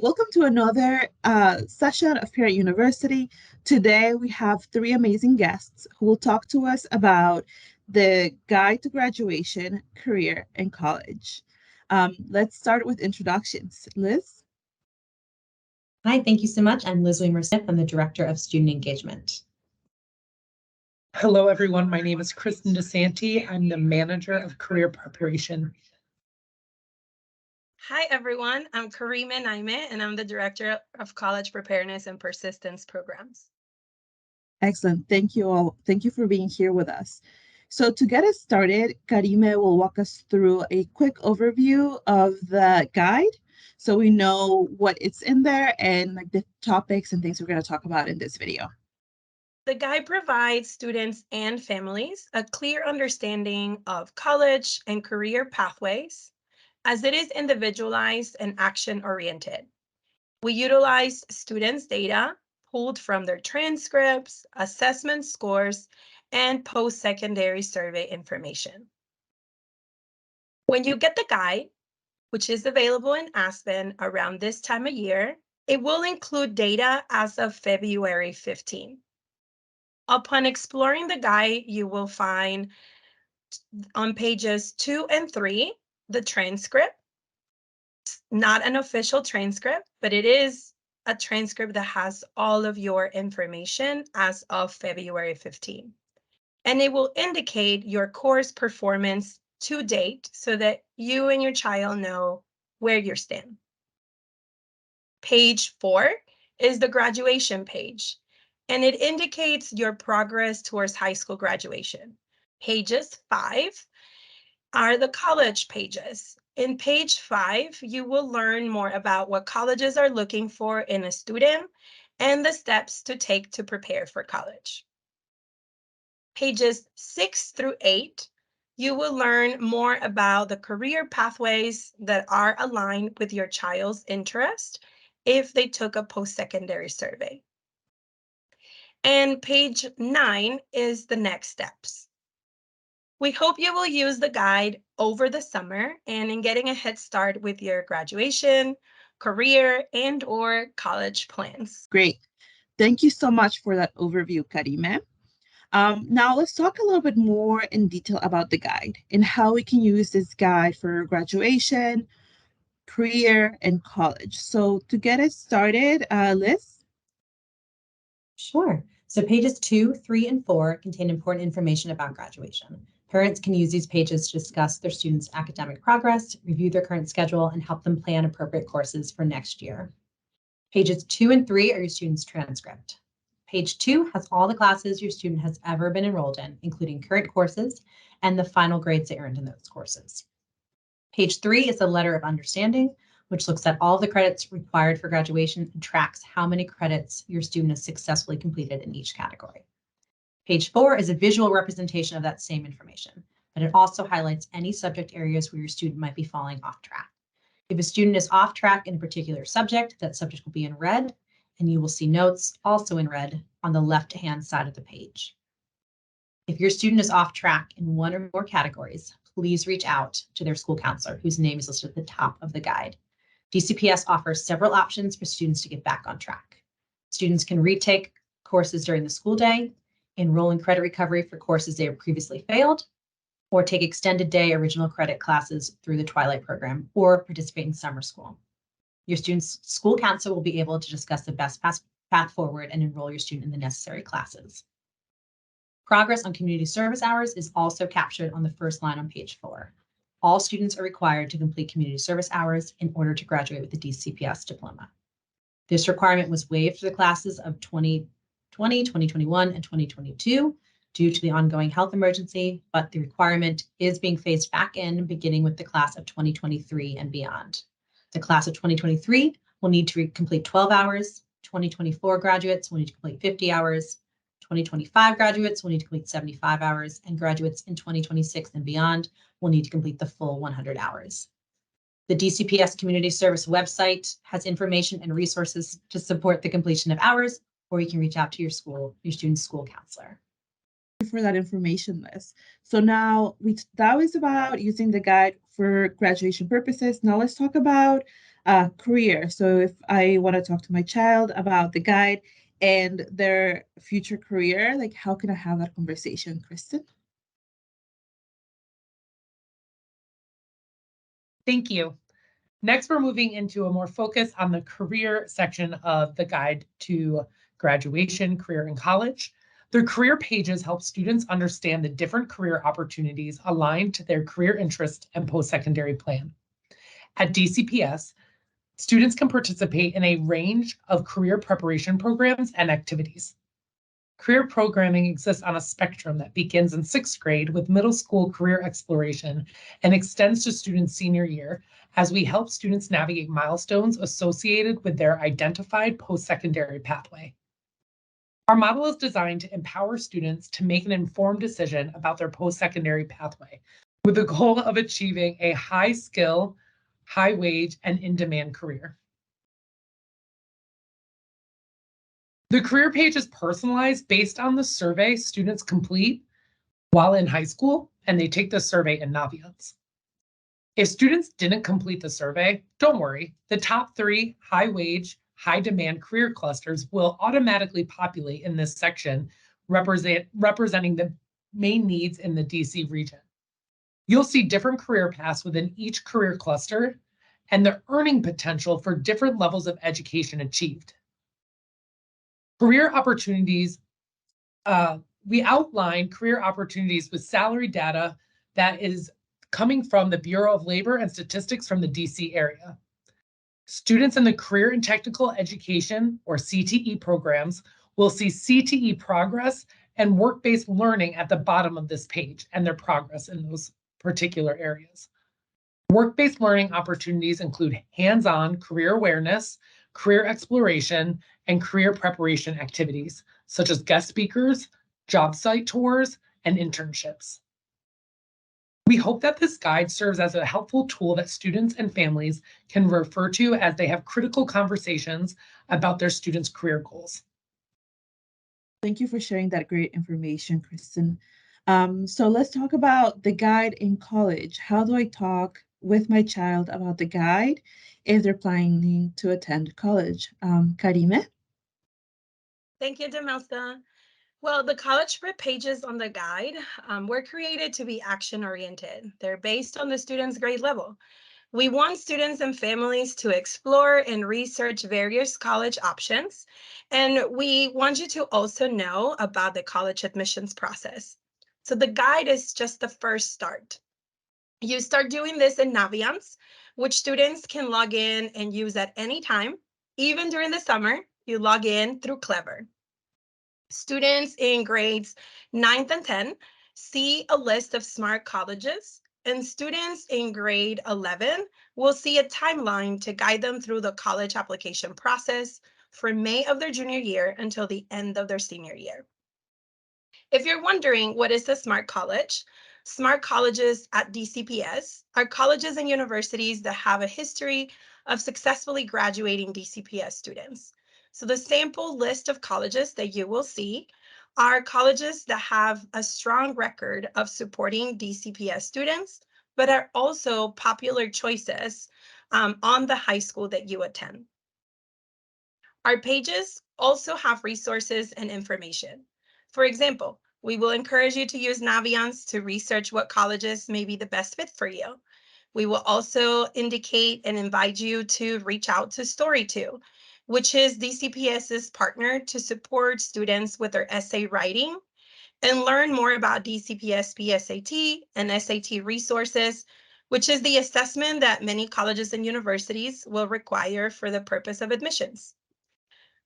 Welcome to another session of Parent University. Today we have three amazing guests who will talk to us about the guide to graduation, career, and college. Let's start with introductions. Liz? Hi, thank you so much. I'm Liz Weimer-Smith. I'm the Director of Student Engagement. Hello, everyone. My name is Kristen DeSanti. I'm the Manager of Career Preparation. Hi, everyone. I'm Karima Naime, and I'm the Director of College Preparedness and Persistence Programs. Excellent. Thank you all. Thank you for being here with us. So to get us started, Karime will walk us through a quick overview of the guide so we know what it's in there and like the topics and things we're going to talk about in this video. The guide provides students and families a clear understanding of college and career pathways, as it is individualized and action-oriented. We utilize students' data pulled from their transcripts, assessment scores, and post-secondary survey information. When you get the guide, which is available in Aspen around this time of year, it will include data as of February 15. Upon exploring the guide, you will find on pages 2 and 3 the transcript. Not an official transcript, but it is a transcript that has all of your information as of February 15. And it will indicate your course performance to date so that you and your child know where you stand. Page 4 is the graduation page, and it indicates your progress towards high school graduation. Pages 5 are the college pages. In page 5, you will learn more about what colleges are looking for in a student and the steps to take to prepare for college. Pages 6 through 8, you will learn more about the career pathways that are aligned with your child's interest if they took a post-secondary survey. And page 9 is the next steps. We hope you will use the guide over the summer and in getting a head start with your graduation, career, and/or college plans. Great. Thank you so much for that overview, Karime. Now let's talk a little bit more in detail about the guide and how we can use this guide for graduation, career, and college. So to get it started, Liz? Sure. So pages 2, 3, and 4 contain important information about graduation. Parents can use these pages to discuss their students' academic progress, review their current schedule, and help them plan appropriate courses for next year. Pages 2 and 3 are your student's transcript. Page 2 has all the classes your student has ever been enrolled in, including current courses and the final grades they earned in those courses. Page 3 is a letter of understanding, which looks at all the credits required for graduation and tracks how many credits your student has successfully completed in each category. Page 4 is a visual representation of that same information, but it also highlights any subject areas where your student might be falling off track. If a student is off track in a particular subject, that subject will be in red, and you will see notes also in red on the left-hand side of the page. If your student is off track in one or more categories, please reach out to their school counselor, whose name is listed at the top of the guide. DCPS offers several options for students to get back on track. Students can retake courses during the school day, enroll in credit recovery for courses they have previously failed, or take extended day original credit classes through the Twilight program, or participate in summer school. Your student's school counselor will be able to discuss the best path forward and enroll your student in the necessary classes. Progress on community service hours is also captured on the first line on page 4. All students are required to complete community service hours in order to graduate with the DCPS diploma. This requirement was waived for the classes of 2020, 2021, and 2022 due to the ongoing health emergency, but the requirement is being phased back in beginning with the class of 2023 and beyond. The class of 2023 will need to complete 12 hours, 2024 graduates will need to complete 50 hours, 2025 graduates will need to complete 75 hours, and graduates in 2026 and beyond will need to complete the full 100 hours. The DCPS Community Service website has information and resources to support the completion of hours, or you can reach out to your student's school counselor. Thank you for that information, Liz. So now that was about using the guide for graduation purposes. Now let's talk about career. So if I want to talk to my child about the guide and their future career, like how can I have that conversation, Kristen? Thank you. Next, we're moving into a more focus on the career section of the guide to graduation, career, and college. The career pages help students understand the different career opportunities aligned to their career interest and post-secondary plan. At DCPS, students can participate in a range of career preparation programs and activities. Career programming exists on a spectrum that begins in 6th grade with middle school career exploration and extends to students' senior year as we help students navigate milestones associated with their identified post-secondary pathway. Our model is designed to empower students to make an informed decision about their post-secondary pathway with the goal of achieving a high skill, high wage, and in-demand career. The career page is personalized based on the survey students complete while in high school, and they take the survey in Naviance. If students didn't complete the survey, don't worry. The top 3 high wage, high demand career clusters will automatically populate in this section, representing the main needs in the DC region. You'll see different career paths within each career cluster and the earning potential for different levels of education achieved. Career opportunities, we outline career opportunities with salary data that is coming from the Bureau of Labor and Statistics from the DC area. Students in the Career and Technical Education, or CTE programs, will see CTE progress and work-based learning at the bottom of this page and their progress in those particular areas. Work-based learning opportunities include hands-on career awareness, career exploration, and career preparation activities, such as guest speakers, job site tours, and internships. We hope that this guide serves as a helpful tool that students and families can refer to as they have critical conversations about their students' career goals. Thank you for sharing that great information, Kristen. So let's talk about the guide in college. How do I talk with my child about the guide if they're planning to attend college? Karime? Thank you, Demelsa. Well, the college prep pages on the guide were created to be action-oriented. They're based on the student's grade level. We want students and families to explore and research various college options, and we want you to also know about the college admissions process. So the guide is just the first start. You start doing this in Naviance, which students can log in and use at any time. Even during the summer, you log in through Clever. Students in grades 9th and 10 see a list of smart colleges, and students in grade 11 will see a timeline to guide them through the college application process from May of their junior year until the end of their senior year. If you're wondering what is a smart college, smart colleges at DCPS are colleges and universities that have a history of successfully graduating DCPS students. So the sample list of colleges that you will see are colleges that have a strong record of supporting DCPS students, but are also popular choices on the high school that you attend. Our pages also have resources and information. For example, we will encourage you to use Naviance to research what colleges may be the best fit for you. We will also indicate and invite you to reach out to Story2, which is DCPS's partner to support students with their essay writing, and learn more about DCPS PSAT and SAT resources, which is the assessment that many colleges and universities will require for the purpose of admissions.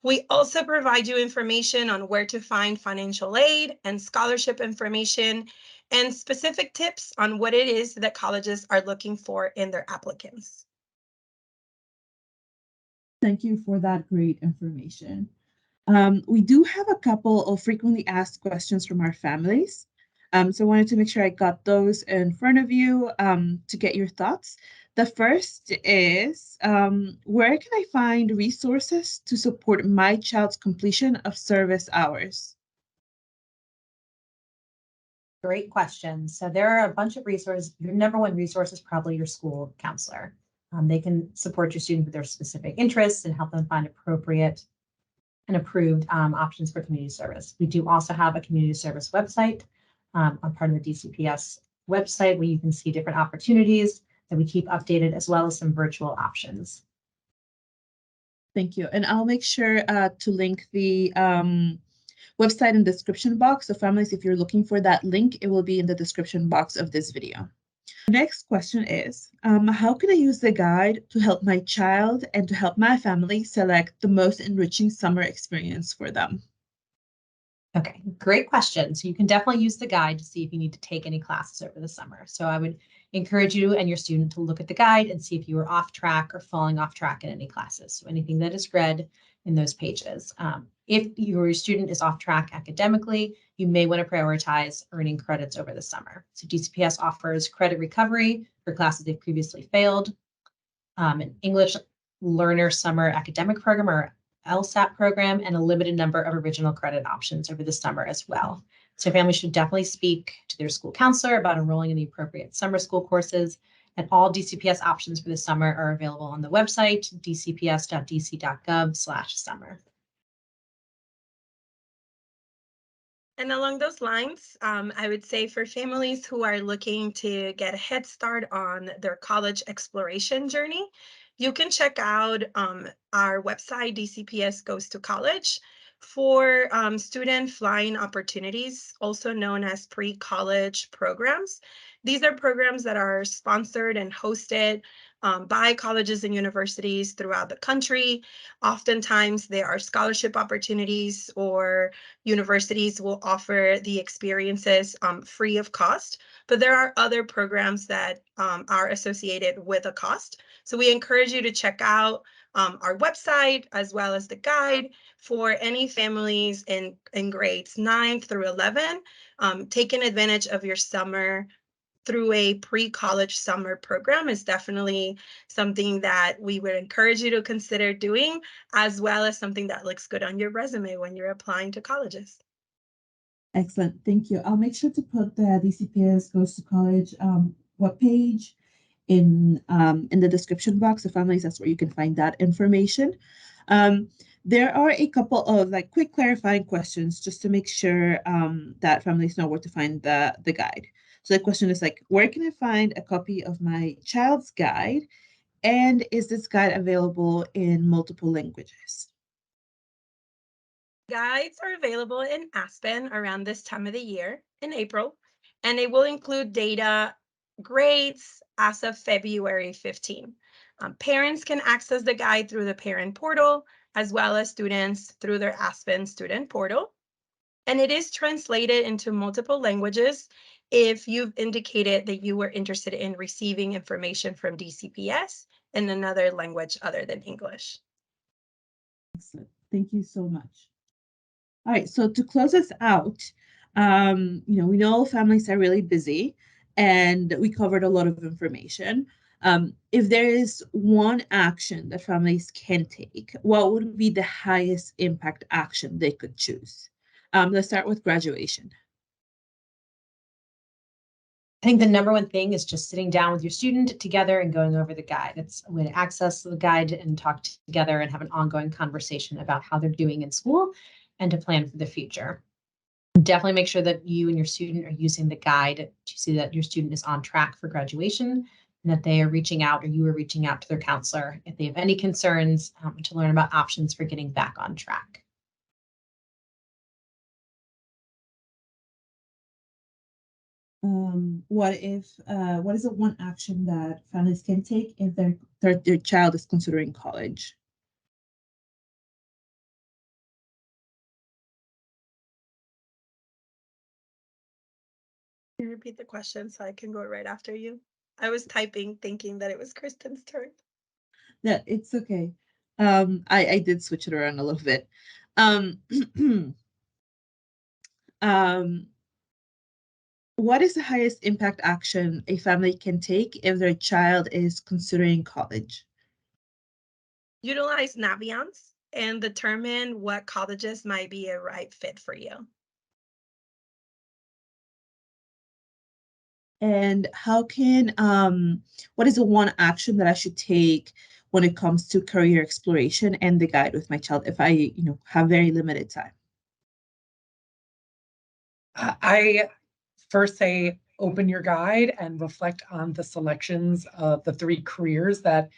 We also provide you information on where to find financial aid and scholarship information and specific tips on what it is that colleges are looking for in their applicants. Thank you for that great information. We do have a couple of frequently asked questions from our families. So I wanted to make sure I got those in front of you to get your thoughts. The first is, where can I find resources to support my child's completion of service hours? Great question. So there are a bunch of resources. Your number one resource is probably your school counselor. They can support your student with their specific interests and help them find appropriate and approved options for community service. We do also have a community service website on part of the DCPS website where you can see different opportunities that we keep updated, as well as some virtual options. Thank you. And I'll make sure to link the website in the description box. So families, if you're looking for that link, it will be in the description box of this video. Next question is, how can I use the guide to help my child and to help my family select the most enriching summer experience for them? Okay, great question. So you can definitely use the guide to see if you need to take any classes over the summer. So I would encourage you and your student to look at the guide and see if you are off track or falling off track in any classes. So anything that is read in those pages. If your student is off track academically, you may want to prioritize earning credits over the summer. So DCPS offers credit recovery for classes they've previously failed, an English Learner Summer Academic Program, or LSAT program, and a limited number of original credit options over the summer as well. So families should definitely speak to their school counselor about enrolling in the appropriate summer school courses. And all DCPS options for the summer are available on the website, dcps.dc.gov/summer. And along those lines, I would say for families who are looking to get a head start on their college exploration journey, you can check out our website, DCPS Goes to College, for student flying opportunities, also known as pre-college programs. These are programs that are sponsored and hosted by colleges and universities throughout the country. Oftentimes, there are scholarship opportunities, or universities will offer the experiences free of cost, but there are other programs that are associated with a cost. So we encourage you to check out our website as well as the guide for any families in grades 9 through 11, taking advantage of your summer through a pre-college summer program is definitely something that we would encourage you to consider doing, as well as something that looks good on your resume when you're applying to colleges. Excellent, thank you. I'll make sure to put the DCPS Goes to College webpage in the description box. So families, that's where you can find that information. There are a couple of quick clarifying questions just to make sure that families know where to find the guide. So the question is where can I find a copy of my child's guide? And is this guide available in multiple languages? Guides are available in Aspen around this time of the year in April, and they will include data grades as of February 15. Parents can access the guide through the parent portal, as well as students through their Aspen student portal. And it is translated into multiple languages if you've indicated that you were interested in receiving information from DCPS in another language other than English. Excellent. Thank you so much. All right, so to close us out, we know families are really busy and we covered a lot of information. If there is one action that families can take, what would be the highest impact action they could choose? Let's start with graduation. I think the number one thing is just sitting down with your student together and going over the guide. It's a way to access the guide and talk together and have an ongoing conversation about how they're doing in school and to plan for the future. Definitely make sure that you and your student are using the guide to see that your student is on track for graduation, and that they are reaching out, or you are reaching out to their counselor if they have any concerns, to learn about options for getting back on track. What is the one action that families can take if their child is considering college? Can you repeat the question so I can go right after you? I was typing thinking that it was Kristen's turn. Yeah, it's okay. I did switch it around a little bit. What is the highest impact action a family can take if their child is considering college? Utilize Naviance and determine what colleges might be a right fit for you. And how can, what is the one action that I should take when it comes to career exploration and the guide with my child if I, have very limited time? I first say open your guide and reflect on the selections of the 3 careers that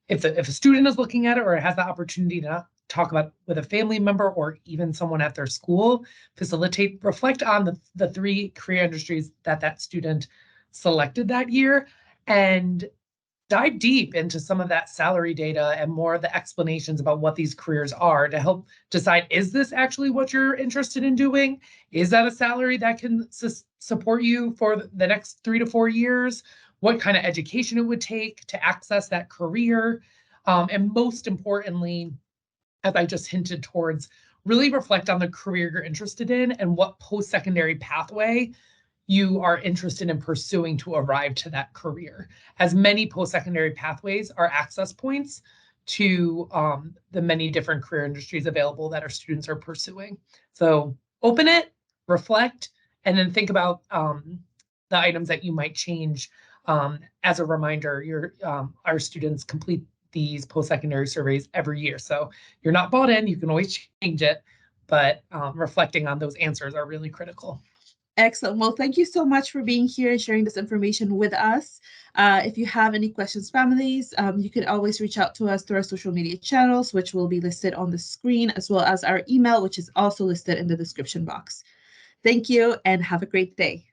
if a student is looking at it or has the opportunity to talk about with a family member or even someone at their school, reflect on the 3 career industries that student selected that year, and dive deep into some of that salary data and more of the explanations about what these careers are to help decide, is this actually what you're interested in doing? Is that a salary that can support you for the next 3 to 4 years? What kind of education it would take to access that career? And most importantly, as I just hinted towards, really reflect on the career you're interested in and what post-secondary pathway you are interested in pursuing to arrive to that career. As many post-secondary pathways are access points to the many different career industries available that our students are pursuing. So open it, reflect, and then think about the items that you might change. As a reminder, our students complete these post-secondary surveys every year. So you're not bought in, you can always change it, but reflecting on those answers are really critical. Excellent. Well, thank you so much for being here and sharing this information with us. If you have any questions, families, you can always reach out to us through our social media channels, which will be listed on the screen, as well as our email, which is also listed in the description box. Thank you and have a great day.